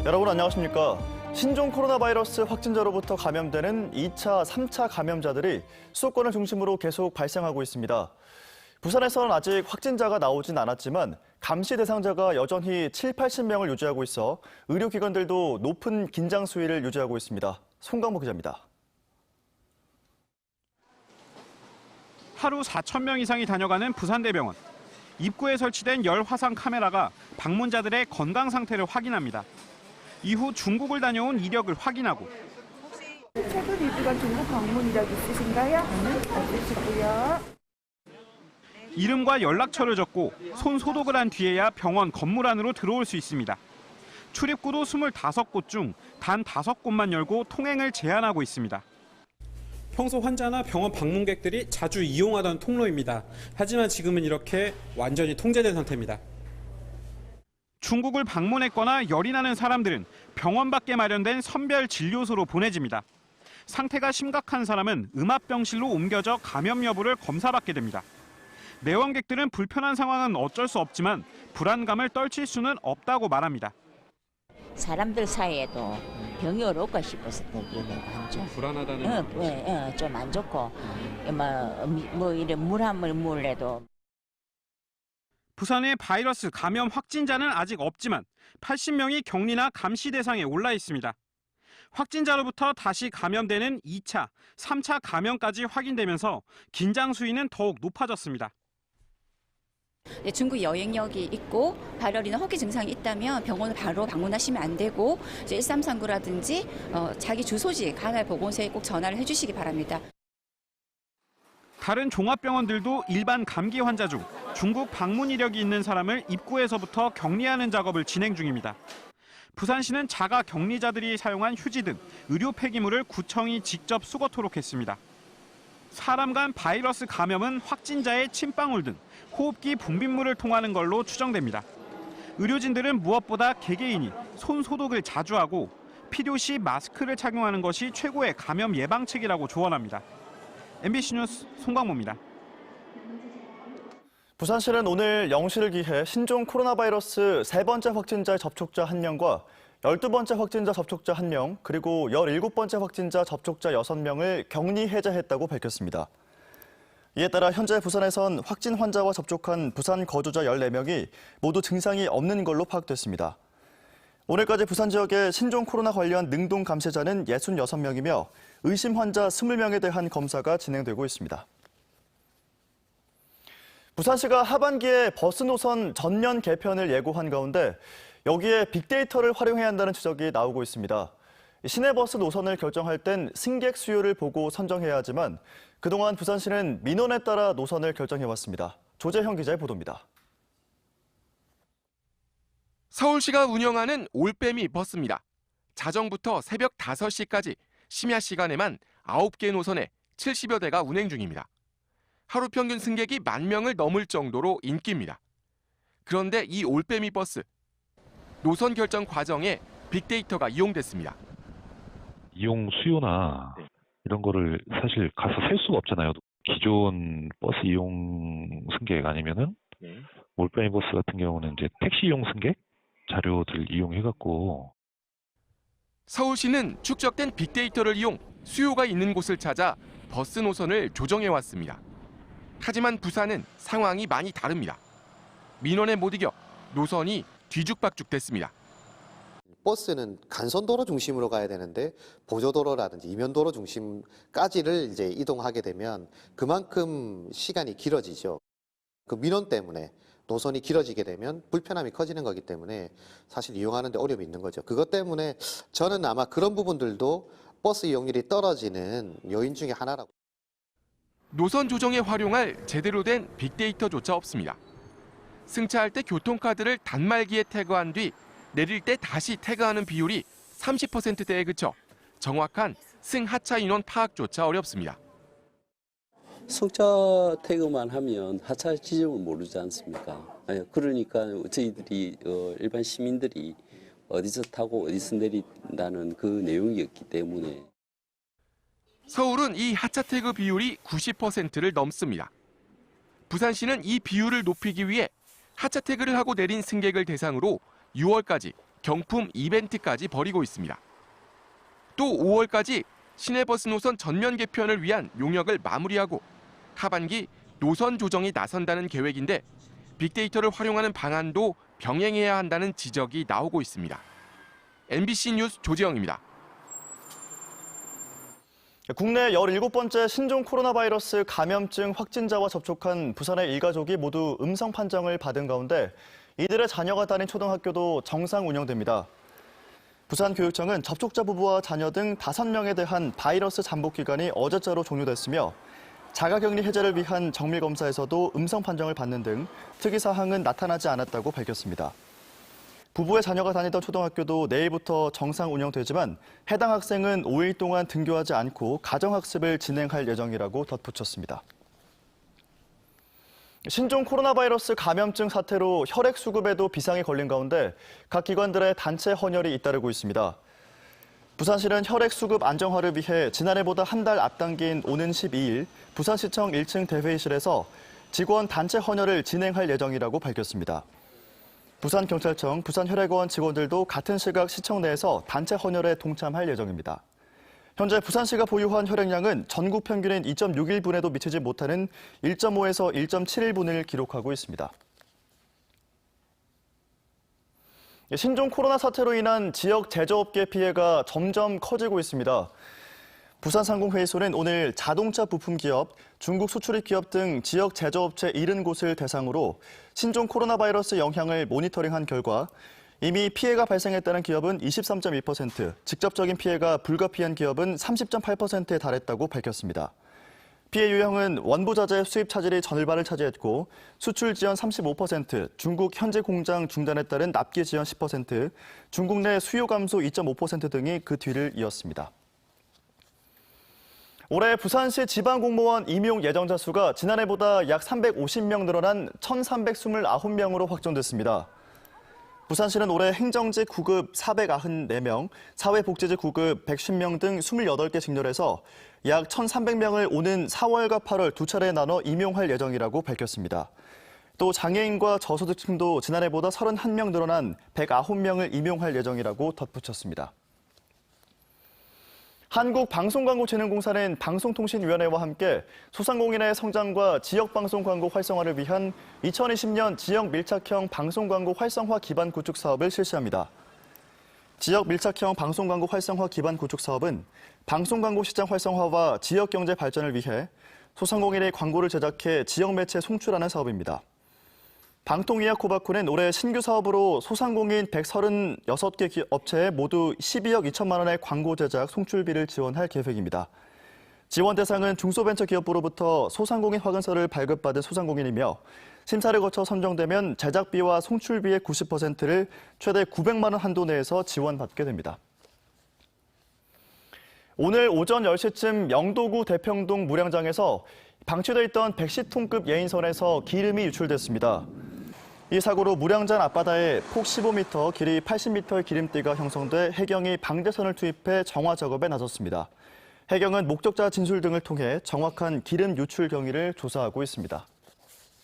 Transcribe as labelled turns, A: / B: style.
A: 여러분 안녕하십니까? 신종 코로나 바이러스 확진자로부터 감염되는 2차, 3차 감염자들이 수도권을 중심으로 계속 발생하고 있습니다. 부산에서는 아직 확진자가 나오진 않았지만 감시 대상자가 여전히 7, 80명을 유지하고 있어 의료기관들도 높은 긴장 수위를 유지하고 있습니다. 송강모 기자입니다.
B: 하루 4,000명 이상이 다녀가는 부산대병원. 입구에 설치된 열화상 카메라가 방문자들의 건강 상태를 확인합니다. 이후 중국을 다녀온 이력을 확인하고
C: 최근 일주간 중국 방문 이력 있으신가요? 없으시고요.
B: 이름과 연락처를 적고 손 소독을 한 뒤에야 병원 건물 안으로 들어올 수 있습니다. 출입구도 25곳 중 단 5곳만 열고 통행을 제한하고 있습니다.
D: 평소 환자나 병원 방문객들이 자주 이용하던 통로입니다. 하지만 지금은 이렇게 완전히 통제된 상태입니다.
B: 중국을 방문했거나 열이 나는 사람들은 병원 밖에 마련된 선별 진료소로 보내집니다. 상태가 심각한 사람은 음압병실로 옮겨져 감염 여부를 검사받게 됩니다. 내원객들은 불편한 상황은 어쩔 수 없지만 불안감을 떨칠 수는 없다고 말합니다.
E: 사람들 사이에도 병이 어려울까 싶어서 되게 좀
D: 불안하다는
E: 좀 안 좋고 뭐 이래 물 한 물 물래도.
B: 부산에 바이러스 감염 확진자는 아직 없지만 80명이 격리나 감시 대상에 올라 있습니다. 확진자로부터 다시 감염되는 2차, 3차 감염까지 확인되면서 긴장 수위는 더욱 높아졌습니다.
F: 중국 여행력이 있고 발열이나 호기 증상이 있다면 병원을 바로 방문하시면 안 되고 1339라든지 자기 주소지 간헐 보건소에 꼭 전화를 해주시기 바랍니다.
B: 다른 종합병원들도 일반 감기 환자 중 중국 방문 이력이 있는 사람을 입구에서부터 격리하는 작업을 진행 중입니다. 부산시는 자가 격리자들이 사용한 휴지 등 의료 폐기물을 구청이 직접 수거토록 했습니다. 사람 간 바이러스 감염은 확진자의 침방울 등 호흡기 분비물을 통하는 걸로 추정됩니다. 의료진들은 무엇보다 개개인이 손 소독을 자주 하고 필요시 마스크를 착용하는 것이 최고의 감염 예방책이라고 조언합니다. MBC 뉴스 송강모입니다.
A: 부산시는 오늘 0시를 기해 신종 코로나 바이러스 3번째 확진자 접촉자 1명과 12번째 확진자 접촉자 1명, 그리고 17번째 확진자 접촉자 6명을 격리 해제했다고 밝혔습니다. 이에 따라 현재 부산에선 확진 환자와 접촉한 부산 거주자 14명이 모두 증상이 없는 걸로 파악됐습니다. 오늘까지 부산 지역의 신종 코로나 관련 능동 감시자는 66명이며 의심 환자 20명에 대한 검사가 진행되고 있습니다. 부산시가 하반기에 버스 노선 전면 개편을 예고한 가운데 여기에 빅데이터를 활용해야 한다는 지적이 나오고 있습니다. 시내버스 노선을 결정할 땐 승객 수요를 보고 선정해야 하지만 그동안 부산시는 민원에 따라 노선을 결정해왔습니다. 조재형 기자의 보도입니다.
G: 서울시가 운영하는 올빼미 버스입니다. 자정부터 새벽 5시까지 심야 시간에만 9개 노선에 70여 대가 운행 중입니다. 하루 평균 승객이 10,000명을 넘을 정도로 인기입니다. 그런데 이 올빼미 버스, 노선 결정 과정에 빅데이터가 이용됐습니다.
H: 이용 수요나 이런 거를 사실 가서 셀 수가 없잖아요. 기존 버스 이용 승객 아니면은 올빼미 버스 같은 경우는 이제 택시 이용 승객 자료들 이용해갖고.
G: 서울시는 축적된 빅데이터를 이용 수요가 있는 곳을 찾아 버스 노선을 조정해왔습니다. 하지만 부산은 상황이 많이 다릅니다. 민원에 못 이겨 노선이 뒤죽박죽됐습니다.
I: 버스는 간선도로 중심으로 가야 되는데 보조도로라든지 이면도로 중심까지를 이제 이동하게 되면 그만큼 시간이 길어지죠. 그 민원 때문에 노선이 길어지게 되면 불편함이 커지는 거기 때문에 사실 이용하는 데 어려움이 있는 거죠. 그것 때문에 저는 아마 그런 부분들도 버스 이용률이 떨어지는 요인 중에 하나라고.
G: 노선 조정에 활용할 제대로 된 빅데이터조차 없습니다. 승차할 때 교통카드를 단말기에 태그한 뒤 내릴 때 다시 태그하는 비율이 30%대에 그쳐 정확한 승하차 인원 파악조차 어렵습니다.
J: 승차 태그만 하면 하차 지점을 모르지 않습니까? 그러니까 저희들이 일반 시민들이 어디서 타고 어디서 내린다는 그 내용이었기 때문에.
G: 서울은 이 하차 태그 비율이 90%를 넘습니다. 부산시는 이 비율을 높이기 위해 하차 태그를 하고 내린 승객을 대상으로 6월까지 경품 이벤트까지 벌이고 있습니다. 또 5월까지 시내버스 노선 전면 개편을 위한 용역을 마무리하고 하반기 노선 조정이 나선다는 계획인데 빅데이터를 활용하는 방안도 병행해야 한다는 지적이 나오고 있습니다. MBC 뉴스 조지영입니다.
A: 국내 17번째 신종 코로나 바이러스 감염증 확진자와 접촉한 부산의 일가족이 모두 음성 판정을 받은 가운데 이들의 자녀가 다닌 초등학교도 정상 운영됩니다. 부산교육청은 접촉자 부부와 자녀 등 5명에 대한 바이러스 잠복 기간이 어제자로 종료됐으며 자가격리 해제를 위한 정밀검사에서도 음성 판정을 받는 등 특이사항은 나타나지 않았다고 밝혔습니다. 부부의 자녀가 다니던 초등학교도 내일부터 정상 운영되지만 해당 학생은 5일 동안 등교하지 않고 가정학습을 진행할 예정이라고 덧붙였습니다. 신종 코로나 바이러스 감염증 사태로 혈액 수급에도 비상이 걸린 가운데 각 기관들의 단체 헌혈이 잇따르고 있습니다. 부산시는 혈액 수급 안정화를 위해 지난해보다 한 달 앞당긴 오는 12일 부산시청 1층 대회의실에서 직원 단체 헌혈을 진행할 예정이라고 밝혔습니다. 부산경찰청, 부산혈액원 직원들도 같은 시각 시청 내에서 단체 헌혈에 동참할 예정입니다. 현재 부산시가 보유한 혈액량은 전국 평균인 2.61분에도 미치지 못하는 1.5에서 1.71분을 기록하고 있습니다. 신종 코로나 사태로 인한 지역 제조업계 피해가 점점 커지고 있습니다. 부산상공회의소는 오늘 자동차 부품 기업, 중국 수출입 기업 등 지역 제조업체 70곳을 대상으로 신종 코로나 바이러스 영향을 모니터링한 결과 이미 피해가 발생했다는 기업은 23.2%, 직접적인 피해가 불가피한 기업은 30.8%에 달했다고 밝혔습니다. 피해 유형은 원부자재 수입 차질이 절반을 차지했고 수출 지연 35%, 중국 현재 공장 중단에 따른 납기 지연 10%, 중국 내 수요 감소 2.5% 등이 그 뒤를 이었습니다. 올해 부산시 지방공무원 임용 예정자 수가 지난해보다 약 350명 늘어난 1,329명으로 확정됐습니다. 부산시는 올해 행정직 9급 494명, 사회복지직 9급 110명 등 28개 직렬에서 약 1,300명을 오는 4월과 8월 두 차례 나눠 임용할 예정이라고 밝혔습니다. 또 장애인과 저소득층도 지난해보다 31명 늘어난 109명을 임용할 예정이라고 덧붙였습니다. 한국방송광고진흥공사는 방송통신위원회와 함께 소상공인의 성장과 지역방송 광고 활성화를 위한 2020년 지역 밀착형 방송광고 활성화 기반 구축 사업을 실시합니다. 지역 밀착형 방송광고 활성화 기반 구축 사업은 방송광고 시장 활성화와 지역 경제 발전을 위해 소상공인의 광고를 제작해 지역 매체에 송출하는 사업입니다. 방통위아코바코는 올해 신규 사업으로 소상공인 136개 업체에 모두 12억 2천만 원의 광고 제작 송출비를 지원할 계획입니다. 지원 대상은 중소벤처기업부로부터 소상공인 확인서를 발급받은 소상공인이며 심사를 거쳐 선정되면 제작비와 송출비의 90%를 최대 900만 원 한도 내에서 지원받게 됩니다. 오늘 오전 10시쯤 영도구 대평동 무량장에서 방치돼 있던 110톤급 예인선에서 기름이 유출됐습니다. 이 사고로 무량장 앞바다에 폭 15m, 길이 80m의 기름띠가 형성돼 해경이 방제선을 투입해 정화 작업에 나섰습니다. 해경은 목적자 진술 등을 통해 정확한 기름 유출 경위를 조사하고 있습니다.